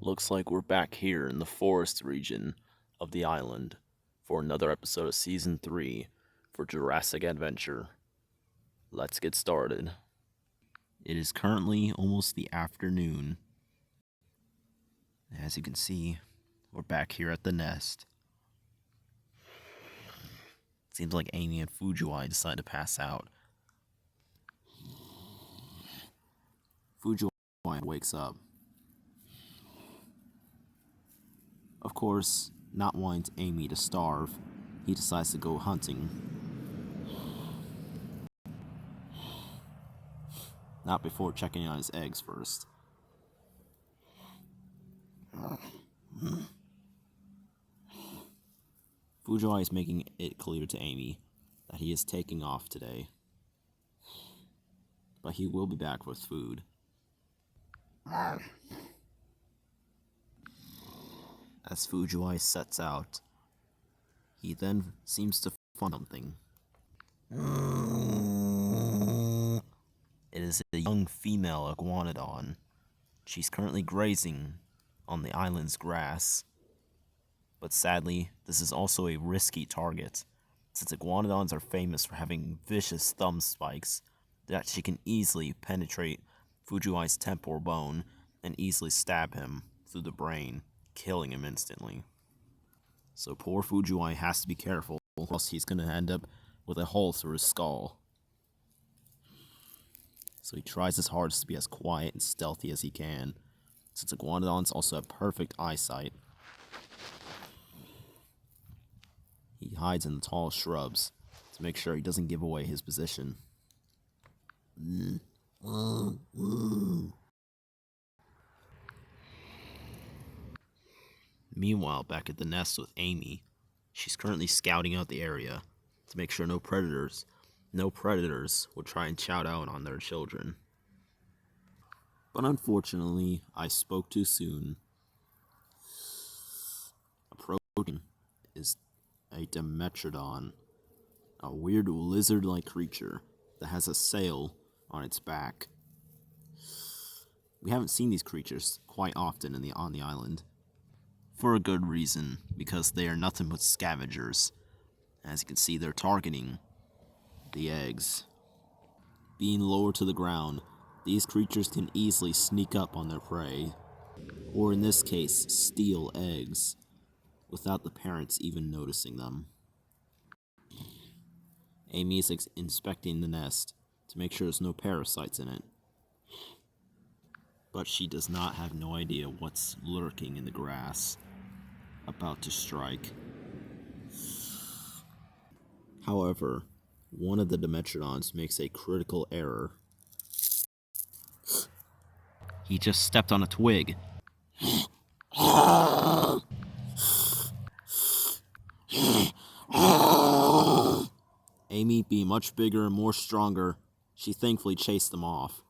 looks like we're back here in the forest region of the island for another episode of Season 3 for Jurassic Adventure. Let's get started. It is currently almost the afternoon. As you can see, we're back here at the nest. Seems like Amy and Fujiwai decided to pass out. Fujiwai wakes up. Of course, not wanting Amy to starve, he decides to go hunting. Not before checking on his eggs first. Fujiwai is making it clear to Amy that he is taking off today. But he will be back with food. As Fujiwai sets out, he then seems to find something. It is a young female iguanodon. She's currently grazing on the island's grass. But sadly, this is also a risky target, since iguanodons are famous for having vicious thumb spikes that she can easily penetrate Fujiwai's temporal bone and easily stab him through the brain, killing him instantly. So poor Fujiwai has to be careful, or else he's going to end up with a hole through his skull. So he tries his hardest to be as quiet and stealthy as he can, since iguanodons also have perfect eyesight. He hides in the tall shrubs to make sure he doesn't give away his position. Meanwhile, back at the nest with Amy, she's currently scouting out the area to make sure no predators will try and chow down on their children. But unfortunately, I spoke too soon. Approaching is a Dimetrodon, a weird lizard-like creature that has a sail on its back. We haven't seen these creatures quite often on the island. For a good reason, because they are nothing but scavengers. As you can see, they're targeting the eggs. Being lower to the ground, these creatures can easily sneak up on their prey, or in this case, steal eggs, without the parents even noticing them. Amy is inspecting the nest to make sure there's no parasites in it. But she does not have no idea what's lurking in the grass, about to strike. However, one of the Dimetrodons makes a critical error. He just stepped on a twig. Amy, being much bigger and more stronger, she thankfully chased them off.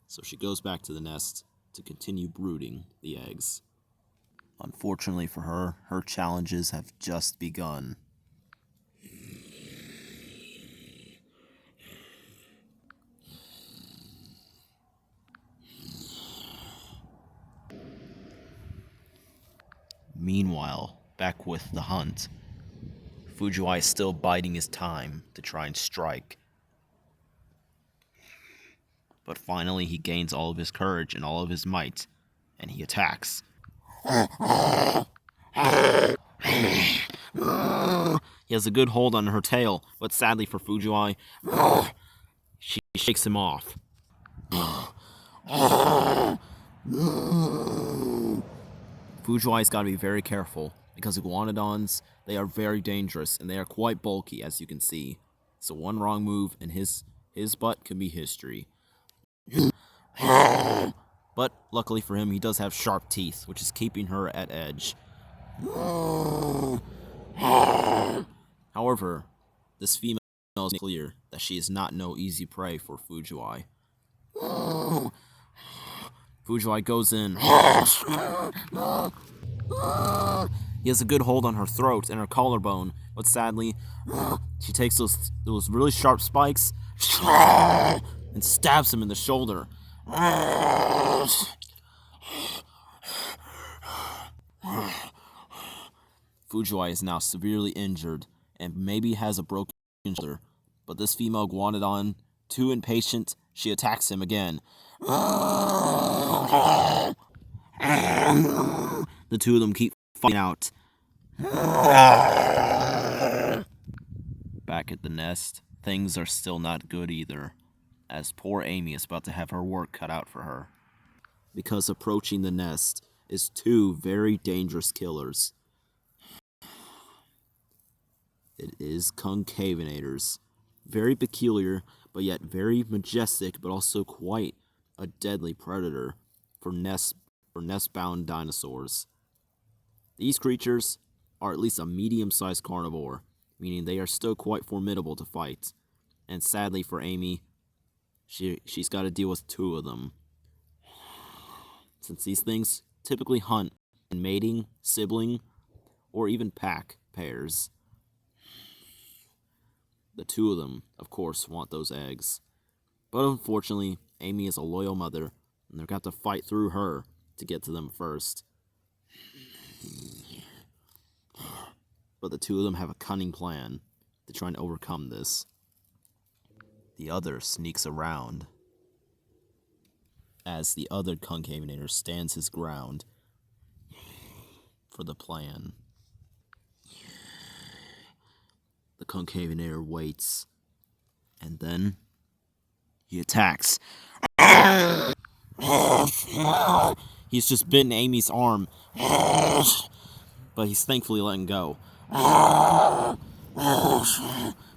So she goes back to the nest to continue brooding the eggs. Unfortunately for her, her challenges have just begun. Meanwhile, back with the hunt, Fujiwai is still biding his time to try and strike. But finally he gains all of his courage and all of his might, and he attacks. He has a good hold on her tail, but sadly for Fujiwai, she shakes him off. Fujiwai's got to be very careful, because iguanodons, they are very dangerous, and they are quite bulky, as you can see. So one wrong move, and his butt could be history. But luckily for him, he does have sharp teeth, which is keeping her at edge. However, this female is clear that she is not no easy prey for Fujiwai. Fujiwai goes in. He has a good hold on her throat and her collarbone, but sadly, she takes those really sharp spikes and stabs him in the shoulder. Fujiwai is now severely injured and maybe has a broken shoulder, but this female iguanodon, too impatient, she attacks him again. The two of them keep fighting out. Back at the nest, things are still not good either, as poor Amy is about to have her work cut out for her. Because approaching the nest is two very dangerous killers. It is concavenators. Very peculiar, but yet very majestic, but also quite a deadly predator for nest-bound dinosaurs. These creatures are at least a medium-sized carnivore, meaning they are still quite formidable to fight. And sadly for Amy, she's got to deal with two of them. Since these things typically hunt in mating, sibling, or even pack pairs. The two of them, of course, want those eggs. But unfortunately, Amy is a loyal mother, and they're going to have to fight through her to get to them first. But the two of them have a cunning plan to try and overcome this. The other sneaks around as the other concavenator stands his ground for the plan. The concavenator waits, and then he attacks. He's just bitten Amy's arm, but he's thankfully letting go.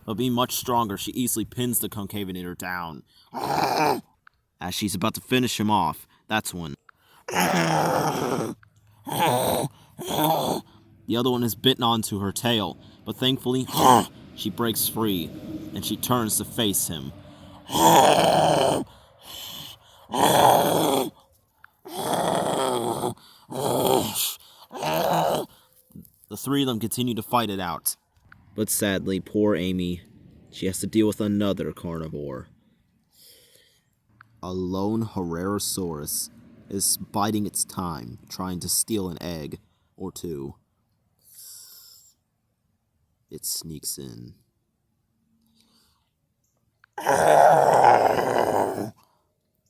But being much stronger, she easily pins the concavenator down. As she's about to finish him off, that's when the other one is bitten onto her tail, but thankfully she breaks free and she turns to face him. The three of them continue to fight it out. But sadly, poor Amy, she has to deal with another carnivore. A lone Herrerasaurus is biding its time, trying to steal an egg or two. It sneaks in.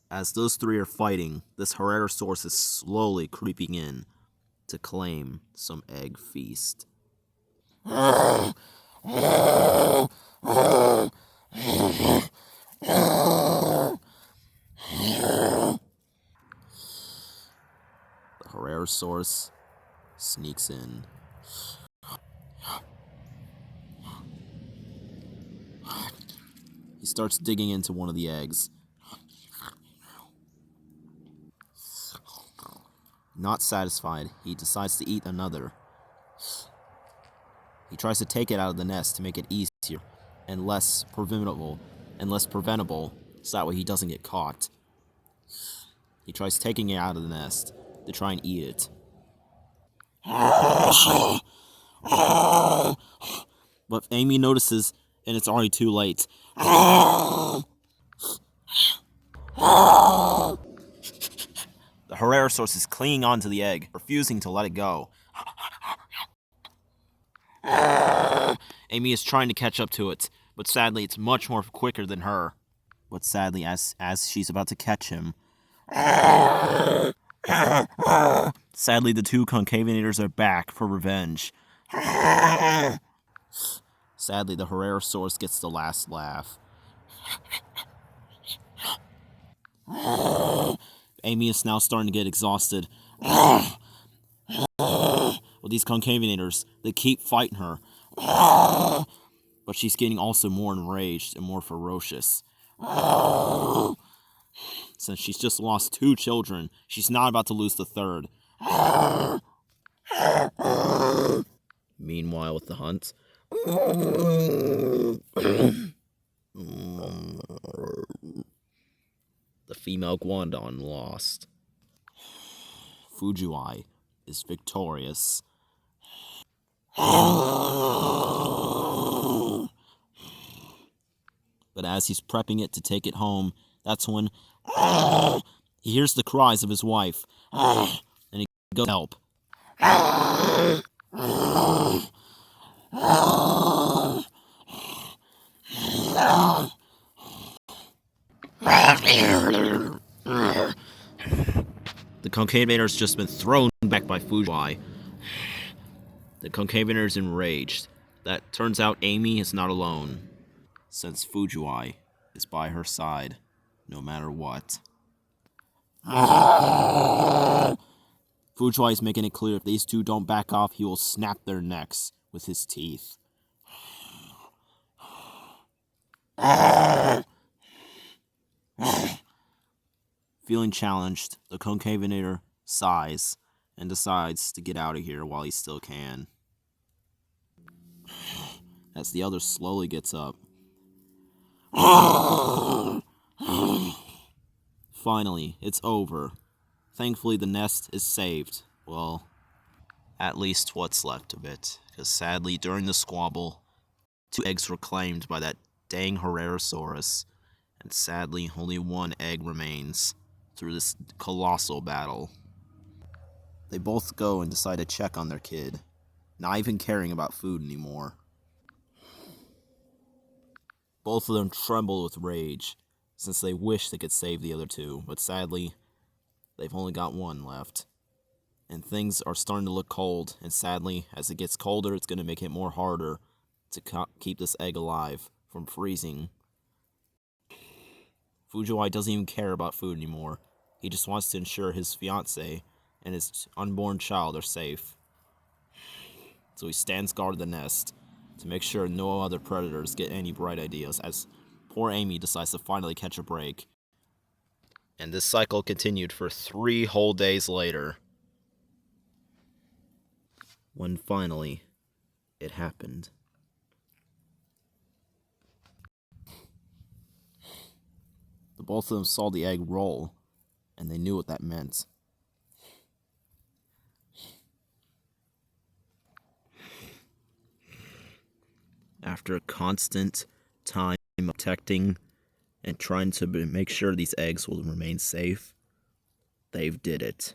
As those three are fighting, this Herrerasaurus is slowly creeping in to claim some egg feast. The Herrerasaurus sneaks in. He starts digging into one of the eggs. Not satisfied, he decides to eat another. He tries to take it out of the nest to make it easier and less preventable, so that way he doesn't get caught. He tries taking it out of the nest to try and eat it. But Amy notices, and it's already too late. The Herrerasaurus is clinging onto the egg, refusing to let it go. Amy is trying to catch up to it, but sadly it's much more quicker than her. But sadly, as she's about to catch him, sadly the two concavenators are back for revenge. Sadly, the Herrerasaurus gets the last laugh. Amy is now starting to get exhausted. With these concavenators, they keep fighting her. But she's getting also more enraged and more ferocious. Since she's just lost 2 children, she's not about to lose the third. Meanwhile, with the hunt, the female iguanodon lost. Fujiwai is victorious. But as he's prepping it to take it home, that's when he hears the cries of his wife, and he goes to help. The Concavenator's just been thrown back by Fujiwai. The Concavenator's enraged. That turns out Amy is not alone, since Fujiwai is by her side, no matter what. Fujiwai is making it clear if these two don't back off, he will snap their necks with his teeth. Feeling challenged, the Concavenator sighs and decides to get out of here while he still can. As the other slowly gets up. Finally, it's over. Thankfully, the nest is saved. Well, at least what's left of it. Because sadly, during the squabble, 2 eggs were claimed by that dang Herrerasaurus. And sadly, only 1 egg remains through this colossal battle. They both go and decide to check on their kid, not even caring about food anymore. Both of them tremble with rage, since they wish they could save the other 2, but sadly, they've only got 1 left. And things are starting to look cold, and sadly, as it gets colder, it's going to make it more harder to keep this egg alive from freezing. Fujiwai doesn't even care about food anymore. He just wants to ensure his fiancée and his unborn child are safe. So he stands guard of the nest to make sure no other predators get any bright ideas, as poor Amy decides to finally catch a break. And this cycle continued for 3 whole days later, when finally it happened. The both of them saw the egg roll, and they knew what that meant. After a constant time protecting and trying to make sure these eggs will remain safe, they've did it.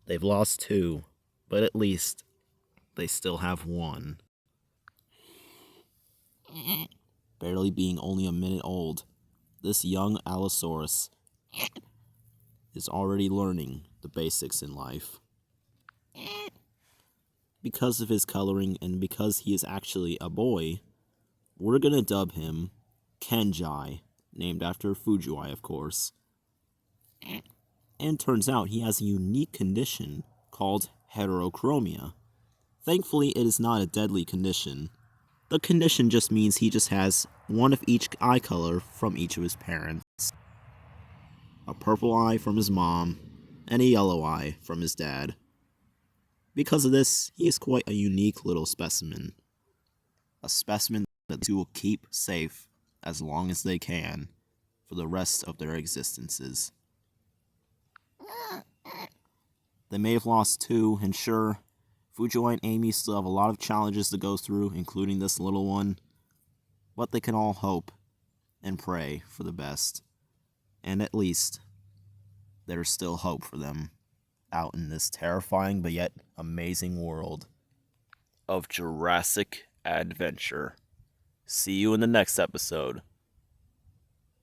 They've lost 2, but at least they still have 1. Barely being only a minute old, this young Allosaurus is already learning the basics in life. Because of his coloring and because he is actually a boy, we're gonna dub him Kenjai, named after Fujiwai, of course. And turns out he has a unique condition called heterochromia. Thankfully, it is not a deadly condition. The condition just means he just has 1 of each eye color from each of his parents. A purple eye from his mom, and a yellow eye from his dad. Because of this, he is quite a unique little specimen. A specimen that the two will keep safe as long as they can for the rest of their existences. They may have lost 2, and sure, Fujiwai and Amy still have a lot of challenges to go through, including this little one, but they can all hope and pray for the best. And at least, there's still hope for them out in this terrifying but yet amazing world of Jurassic Adventure. See you in the next episode.